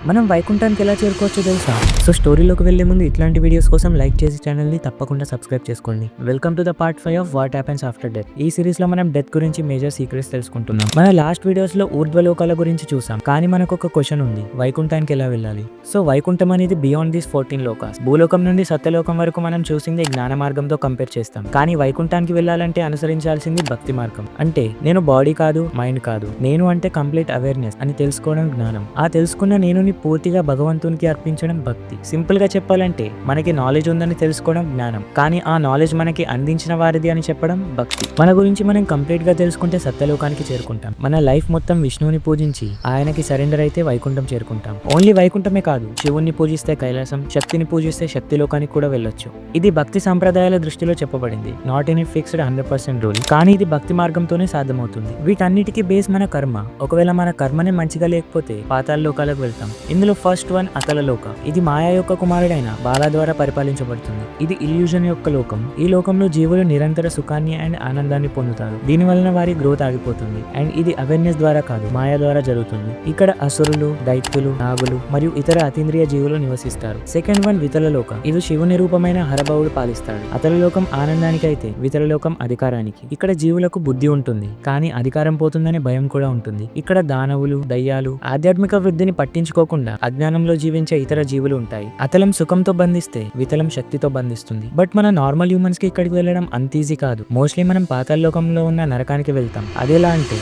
మనం వైకుంఠానికి ఎలా చేరుకోవచ్చో తెలుసా? సో స్టోరీలోకి వెళ్లే ముందు ఇట్లాంటి వీడియోస్ కోసం లైక్ చేసి ఛానల్ ని తప్పకుండా సబ్స్క్రైబ్ చేసుకోండి. Welcome to the part 5 of what happens after death. ఈ సిరీస్ లో మనం డెత్ గురించి మేజర్ సీక్రెట్స్ తెలుసుకుంటున్నాం. మన లాస్ట్ వీడియోస్ లో ఊర్ధ్వలోకాల గురించి చూసాం, కానీ మనకు ఒక క్వశ్చన్ ఉంది, వైకుంఠానికి ఎలా వెళ్ళాలి? సో వైకుంఠం అనేది బియాండ్ దీస్ 14 లోకాస్. భూలోకం నుండి సత్యలోకం వరకు మనం చూసింది జ్ఞాన మార్గంతో కంపేర్ చేస్తాం, కానీ వైకుంఠానికి వెళ్ళాలంటే అనుసరించాల్సింది భక్తి మార్గం. అంటే నేను బాడీ కాదు, మైండ్ కాదు, నేను అంటే కంప్లీట్ అవేర్నెస్ అని తెలుసుకోవడం జ్ఞానం. ఆ తెలుసుకున్న నేనుని పూర్తిగా భగవంతునికి అర్పించడం భక్తి. సింపుల్ గా చెప్పాలంటే మనకి నాలెడ్జ్ ఉందని తెలుసుకోవడం జ్ఞానం, కానీ ఆ నాలెడ్జ్ మనకి అందించిన వారిది అని చెప్పడం భక్తి. మన గురించి మనం కంప్లీట్ గా తెలుసుకుంటే సత్యలోకానికి చేరుకుంటాం. మన లైఫ్ మొత్తం విష్ణువుని పూజించి ఆయనకి సరెండర్ అయితే వైకుంఠం చేరుకుంటాం. ఓన్లీ వైకుంఠమే కాదు, శివుణ్ణి పూజిస్తే కైలాసం, శక్తిని పూజిస్తే శక్తిలోకానికి కూడా వెళ్ళొచ్చు. ఇది భక్తి సంప్రదాయాల దృష్టిలో చెప్పబడింది, నాట్ ఇన్ ఫిక్స్డ్ 100% రూల్. కానీ ఇది భక్తి మార్గంతోనే సాధ్యమవుతుంది. వీటన్నిటికీ బేస్ మన కర్మ. ఒకవేళ మన కర్మనే మంచిగా లేకపోతే పాతాళ లోకాలకు వెళ్తాం. ఇందులో ఫస్ట్ వన్ అతల లోక. ఇది మాయా యొక్క కుమారుడైన బాల ద్వారా పరిపాలించబడుతుంది. ఇది ఇల్యూజన్ యొక్క లోకం. ఈ లోకంలో జీవులు నిరంతర సుఖాన్ని అండ్ ఆనందాన్ని పొందుతారు. దీని వలన వారి గ్రోత్ ఆగిపోతుంది. అండ్ ఇది అవేర్నెస్ ద్వారా కాదు, మాయా ద్వారా జరుగుతుంది. ఇక్కడ అసురులు, దైత్యులు, నాగులు మరియు ఇతర అతీంద్రియ జీవులు నివసిస్తారు. సెకండ్ వన్ వితల లోకం. ఇది శివుని రూపమైన హరభవుడు పాలిస్తాడు. అతల లోకం ఆనందానికి అయితే వితల లోకం అధికారానికి. ఇక్కడ జీవులకు బుద్ధి ఉంటుంది, కానీ అధికారం పోతుందనే భయం కూడా ఉంటుంది. ఇక్కడ దానవులు, దయ్యాలు ఆధ్యాత్మిక వృద్ధిని పట్టించుకోకుండా అజ్ఞానంలో జీవించే ఇతర జీవులు ఉంటాయి. అతలం సుఖంతో బంధిస్తే వితలం శక్తితో బంధిస్తుంది. బట్ మన నార్మల్ హ్యూమన్స్ కి ఇక్కడికి వెళ్ళడం అంత ఈజీ కాదు. మోస్ట్లీ మనం పాతాళ లోకంలో ఉన్న నరకానికి వెళ్తాం. అదెలా అంటే